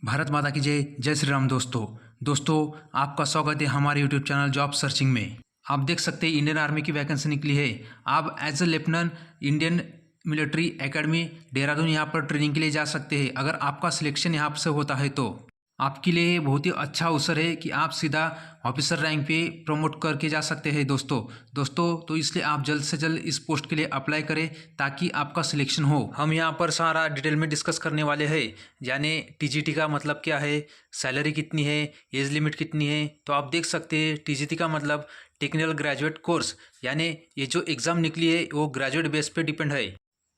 भारत माता की जय। जय श्री राम। दोस्तों आपका स्वागत है हमारे यूट्यूब चैनल जॉब सर्चिंग में। आप देख सकते हैं इंडियन आर्मी की वैकेंसी निकली है। आप as a lieutenant Indian military academy Dehradun यहाँ पर ट्रेनिंग के लिए जा सकते हैं। अगर आपका सिलेक्शन यहाँ से होता है तो आपके लिए बहुत ही अच्छा अवसर है कि आप सीधा ऑफिसर रैंक पे प्रमोट करके जा सकते हैं दोस्तों तो इसलिए आप जल्द से जल्द इस पोस्ट के लिए अप्लाई करें ताकि आपका सिलेक्शन हो। हम यहाँ पर सारा डिटेल में डिस्कस करने वाले हैं, यानी टीजीटी का मतलब क्या है, सैलरी कितनी है, एज लिमिट कितनी है। तो आप देख सकते हैं टीजीटी का मतलब टेक्निकल ग्रेजुएट कोर्स, यानी ये जो एग्ज़ाम निकली है वो ग्रेजुएट बेस पे डिपेंड है।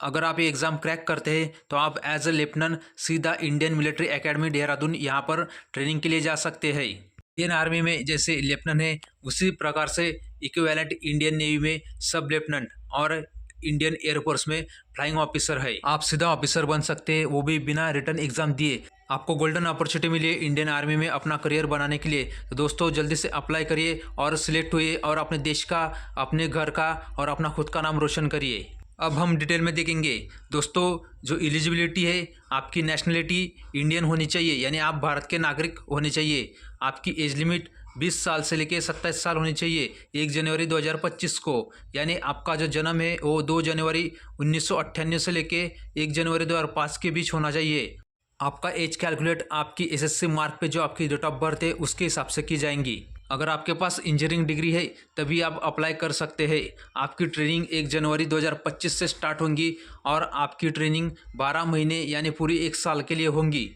अगर आप ये एग्ज़ाम क्रैक करते हैं तो आप एज ए लेफ्टिनेंट सीधा इंडियन मिलिट्री एकेडमी देहरादून यहाँ पर ट्रेनिंग के लिए जा सकते हैं। इंडियन आर्मी में जैसे लेफ्टिनेंट है उसी प्रकार से इक्विवेलेंट इंडियन नेवी में सब लेफ्टिनेंट और इंडियन एयरफोर्स में फ्लाइंग ऑफिसर है। आप सीधा ऑफिसर बन सकते हैं, वो भी बिना रिटर्न एग्जाम दिए। आपको गोल्डन अपॉर्चुनिटी मिली है इंडियन आर्मी में अपना करियर बनाने के लिए। तो दोस्तों जल्दी से अप्लाई करिए और सिलेक्ट हुए और अपने देश का, अपने घर का और अपना खुद का नाम रोशन करिए। अब हम डिटेल में देखेंगे दोस्तों। जो एलिजिबिलिटी है, आपकी नेशनलिटी इंडियन होनी चाहिए, यानी आप भारत के नागरिक होने चाहिए। आपकी एज लिमिट 20 साल से लेकर 27 साल होनी चाहिए 1 जनवरी 2025 को, यानी आपका जो जन्म है वो 2 जनवरी 1998 से लेकर 1 जनवरी 2005 के बीच होना चाहिए। आपका एज कैलकुलेट आपकी एसएससी मार्क पे जो आपकी डेट ऑफ बर्थ है उसके हिसाब से की जाएंगी। अगर आपके पास इंजीनियरिंग डिग्री है तभी आप अप्लाई कर सकते हैं। आपकी ट्रेनिंग 1 जनवरी 2025 से स्टार्ट होंगी और आपकी ट्रेनिंग 12 महीने यानी पूरी 1 साल के लिए होंगी।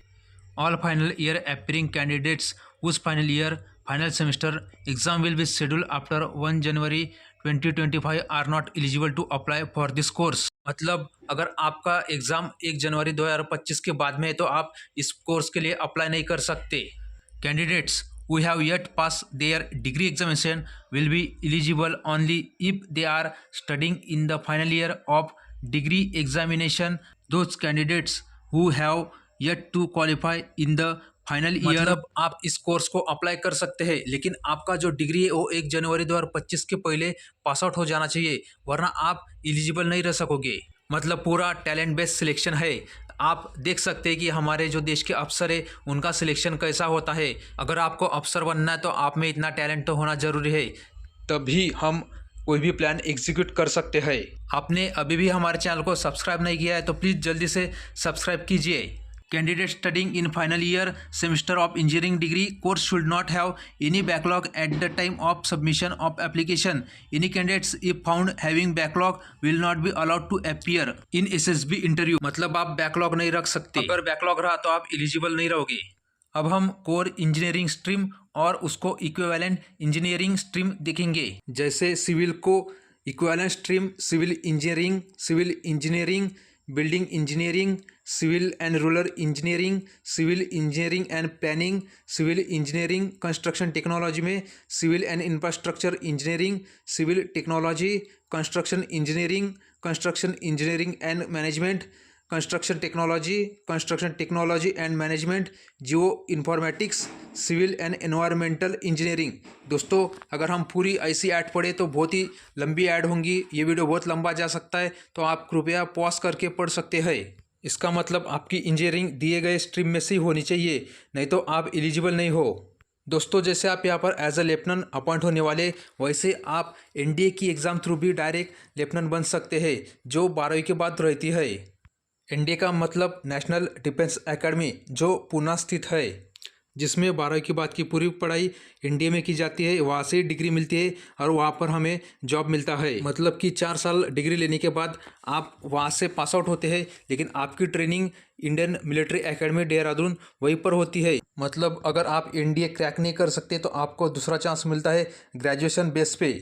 All final year appearing candidates उस final year final semester exam will be schedule after 1 January 2025 are not eligible to apply for this course. मतलब अगर आपका एग्ज़ाम 1 जनवरी 2025 के बाद में है तो आप इस कोर्स के लिए अप्लाई नहीं कर सकते। Candidates who have yet passed their degree examination will be eligible only if they are studying in the final year of degree examination. Those candidates who have yet to qualify in the final year, मतलब आप इस course को apply कर सकते हैं लेकिन आपका जो डिग्री है वो 1 जनवरी 2025 के पहले पास आउट हो जाना चाहिए, वरना आप एलिजिबल नहीं रह सकोगे। मतलब पूरा टैलेंट बेस्ड सिलेक्शन है। आप देख सकते हैं कि हमारे जो देश के अफसर है उनका सिलेक्शन कैसा होता है। अगर आपको अफसर बनना है तो आप में इतना टैलेंट तो होना ज़रूरी है, तभी हम कोई भी प्लान एग्जीक्यूट कर सकते हैं। आपने अभी भी हमारे चैनल को सब्सक्राइब नहीं किया है तो प्लीज़ जल्दी से सब्सक्राइब कीजिए। Candidates studying in final year semester of engineering degree course should not have any backlog at the time of submission of application. Any candidates if found having backlog will not be allowed to appear in SSB interview. मतलब आप backlog नहीं रख सकते। अगर backlog रहा तो आप eligible नहीं रहोगे। अब हम कोर इंजीनियरिंग स्ट्रीम और उसको इक्विवेलेंट इंजीनियरिंग स्ट्रीम देखेंगे। जैसे सिविल को equivalent stream civil engineering, building engineering, civil and rural engineering, civil engineering and planning, civil engineering construction technology में civil and infrastructure engineering, civil technology, construction engineering and management, construction technology and management, geo informatics, civil and environmental engineering. दोस्तों अगर हम पूरी ऐसी add पढ़े तो बहुत ही लंबी ऐड होंगी, ये वीडियो बहुत लंबा जा सकता है, तो आप कृपया पॉज करके पढ़ सकते हैं। इसका मतलब आपकी इंजीनियरिंग दिए गए स्ट्रीम में से ही होनी चाहिए, नहीं तो आप एलिजिबल नहीं हो। दोस्तों जैसे आप यहाँ पर एज ए लेफ्टिनेंट अपॉइंट होने वाले, वैसे आप एनडीए की एग्ज़ाम थ्रू भी डायरेक्ट लेफ्टिनेंट बन सकते हैं जो 12वीं के बाद रहती है। एनडीए का मतलब नेशनल डिफेंस एकेडमी जो पुणे स्थित है, जिसमें 12वीं के बाद की पूरी पढ़ाई एनडीए में की जाती है। वहाँ से डिग्री मिलती है और वहाँ पर हमें जॉब मिलता है। मतलब कि 4 साल डिग्री लेने के बाद आप वहाँ से पास आउट होते हैं, लेकिन आपकी training Indian military academy Dehradun वहीं पर होती है। मतलब अगर आप एनडीए क्रैक नहीं कर सकते तो आपको दूसरा चांस मिलता है ग्रेजुएशन बेस पे।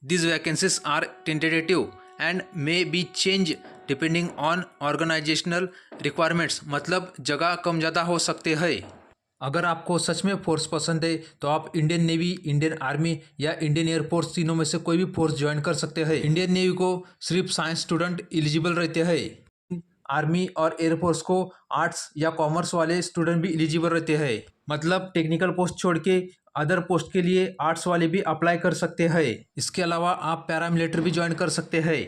This vacancies are tentative and may be change depending on organisational requirements, मतलब जगह कम ज़्यादा हो सकते हैं। अगर आपको सच में फोर्स पसंद है तो आप इंडियन नेवी, इंडियन आर्मी या इंडियन एयरफोर्स तीनों में से कोई भी फोर्स ज्वाइन कर सकते हैं। इंडियन नेवी को सिर्फ साइंस स्टूडेंट एलिजिबल रहते हैं। आर्मी और एयरफोर्स को आर्ट्स या कॉमर्स वाले स्टूडेंट भी एलिजिबल रहते हैं। मतलब टेक्निकल पोस्ट छोड़ के अदर पोस्ट के लिए आर्ट्स वाले भी अप्लाई कर सकते हैं। इसके अलावा आप पैरामिलिट्री भी ज्वाइन कर सकते हैं।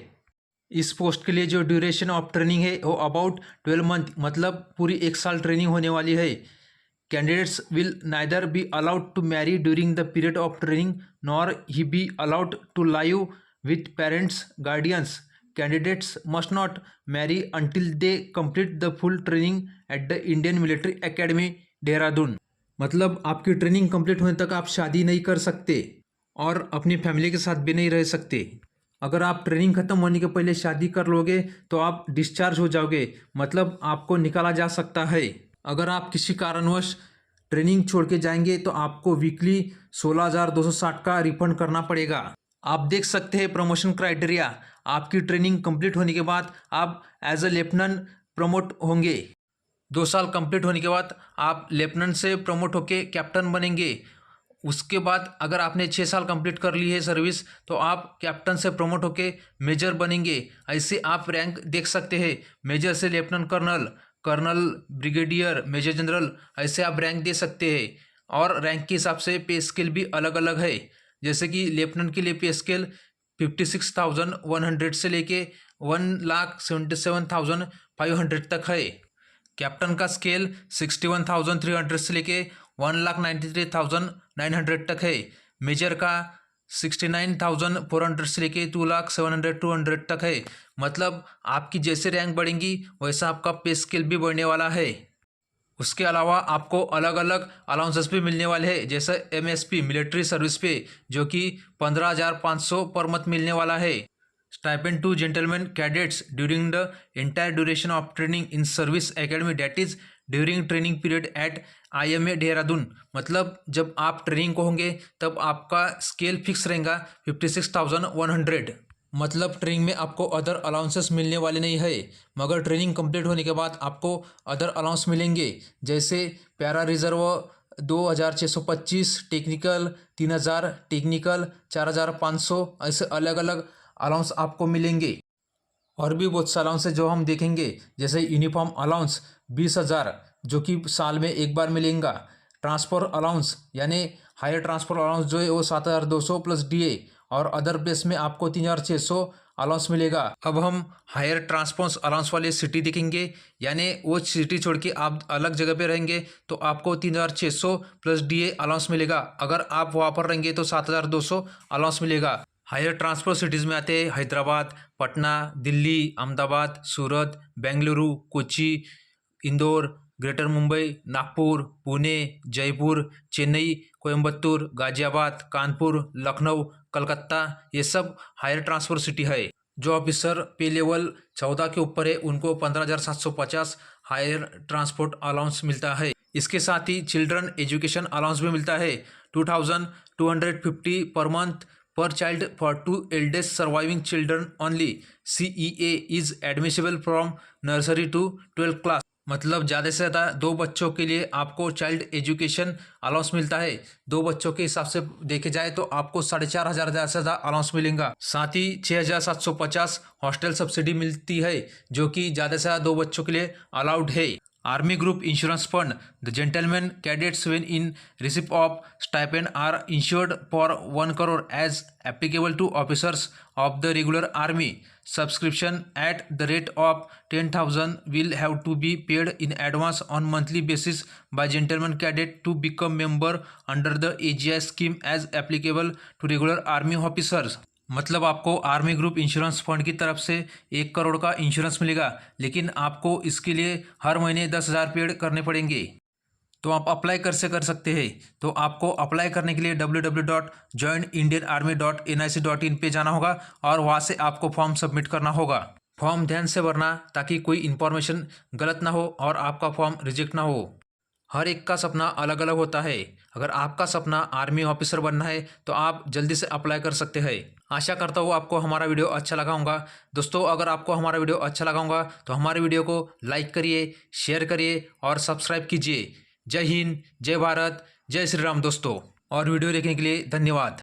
इस पोस्ट के लिए जो ड्यूरेशन ऑफ ट्रेनिंग है वो अबाउट 12 मंथ, मतलब पूरी 1 साल ट्रेनिंग होने वाली है। Candidates will neither be allowed to marry during the period of training nor he be allowed to live with parents guardians. Candidates must not marry until they complete the full training at the Indian military academy Dehradun. मतलब आपकी training complete होने तक आप शादी नहीं कर सकते और अपनी फैमिली के साथ भी नहीं रह सकते। अगर आप ट्रेनिंग खत्म होने के पहले शादी कर लोगे तो आप डिस्चार्ज हो जाओगे, मतलब आपको निकाला जा सकता है। अगर आप किसी कारणवश ट्रेनिंग छोड़ के जाएंगे तो आपको वीकली 16,260 का रिफंड करना पड़ेगा। आप देख सकते हैं प्रमोशन क्राइटेरिया। आपकी ट्रेनिंग कंप्लीट होने के बाद आप एज अ लेफ्टिनेंट प्रमोट होंगे। 2 साल कंप्लीट होने के बाद आप लेफ्टिनेंट से प्रमोट होके कैप्टन बनेंगे। उसके बाद अगर आपने 6 साल कंप्लीट कर ली है सर्विस तो आप कैप्टन से प्रमोट होके मेजर बनेंगे। ऐसे आप रैंक देख सकते हैं, मेजर से lieutenant colonel, colonel, brigadier, major general, ऐसे आप रैंक दे सकते हैं। और रैंक के हिसाब से पे स्केल भी अलग अलग है। जैसे कि लेफ्टिनेंट के लिए पे स्केल 56,100 से लेके 1,77,500 तक है। कैप्टन का स्केल 61,300 से लेके 1,93,900 तक है। मेजर का 69,400 से लेके 2,07,200 तक है। मतलब आपकी जैसे रैंक बढ़ेंगी वैसा आपका पे स्केल भी बढ़ने वाला है। उसके अलावा आपको अलग अलग अलाउंसेस भी मिलने वाले हैं, जैसे MSP मिलिट्री सर्विस पे जो कि 15,500 पर मंथ मिलने वाला है। Stipend to gentleman cadets during the entire duration of training in service academy that is during training period at IMA Dehradun. मतलब जब आप ट्रेनिंग को होंगे तब आपका स्केल फिक्स रहेगा 56,100। मतलब ट्रेनिंग में आपको अदर अलाउंसेस मिलने वाले नहीं है, मगर ट्रेनिंग कंप्लीट होने के बाद आपको अदर अलाउंस मिलेंगे। जैसे पैरा रिजर्व 2,625, टेक्निकल 3,000, टेक्निकल 4,500, ऐसे अलग अलग अलाउंस आपको मिलेंगे। और भी बहुत से अलाउंस है जो हम देखेंगे, जैसे यूनिफॉर्म अलाउंस 20,000 जो कि साल में एक बार मिलेगा। ट्रांसपोर्ट अलाउंस यानी हायर ट्रांसपोर्ट अलाउंस जो है वो 7,200 प्लस DA, और अदर प्लेस में आपको 3,600 अलाउंस मिलेगा। अब हम हायर ट्रांसपोर्ट अलाउंस वाले सिटी देखेंगे, यानी वो सिटी छोड़ के आप अलग जगह पे रहेंगे तो आपको 3,600 प्लस DA अलाउंस मिलेगा। अगर आप वहाँ पर रहेंगे तो 7,200 अलाउंस मिलेगा। हायर ट्रांसपोर्ट सिटीज़ में आते हैं हैदराबाद, पटना, दिल्ली, अहमदाबाद, सूरत, बेंगलुरु, कोची, इंदौर, ग्रेटर मुंबई, नागपुर, पुणे, जयपुर, चेन्नई, कोयम्बतूर, गाजियाबाद, कानपुर, लखनऊ, कलकत्ता, ये सब हायर ट्रांसपोर्ट सिटी है। जो ऑफिसर पे लेवल 14 के ऊपर है उनको 15,750 हायर ट्रांसपोर्ट अलाउंस मिलता है। इसके साथ ही चिल्ड्रन एजुकेशन अलाउंस भी मिलता है 2,250 per month per child for 2 eldest surviving children only. CEA is admissible from nursery to 12th class. मतलब ज़्यादा से ज़्यादा 2 बच्चों के लिए आपको चाइल्ड एजुकेशन अलाउंस मिलता है। 2 बच्चों के हिसाब से देखे जाए तो आपको 4,500 ज़्यादा से ज़्यादा अलाउंस मिलेगा। साथ ही 6,750 हॉस्टल सब्सिडी मिलती है जो कि ज़्यादा से ज़्यादा 2 बच्चों के लिए अलाउड है। Army Group Insurance Fund. The gentlemen cadets when in receipt of stipend are insured for 1 crore as applicable to officers of the regular army. Subscription at the rate of 10,000 will have to be paid in advance on monthly basis by gentleman cadet to become member under the AGI scheme as applicable to regular army officers. मतलब आपको army group insurance fund की तरफ से 1 करोड़ का insurance मिलेगा, लेकिन आपको इसके लिए हर महीने 10,000 पेड करने पड़ेंगे। तो आप अप्लाई कर सकते हैं। तो आपको अप्लाई करने के लिए www.joinindianarmy.nic.in पे जाना होगा और वहाँ से आपको फॉर्म सबमिट करना होगा। फॉर्म ध्यान से भरना ताकि कोई इन्फॉर्मेशन गलत ना हो और आपका फॉर्म रिजेक्ट ना हो। हर एक का सपना अलग अलग होता है। अगर आपका सपना आर्मी ऑफिसर बनना है तो आप जल्दी से अप्लाई कर सकते हैं। आशा करता हूँ आपको हमारा वीडियो अच्छा लगा होगा। दोस्तों अगर आपको हमारा वीडियो अच्छा लगा होगा तो हमारे वीडियो को लाइक करिए, शेयर करिए और सब्सक्राइब कीजिए। जय हिंद, जय भारत, जय श्री राम दोस्तों। और वीडियो देखने के लिए धन्यवाद।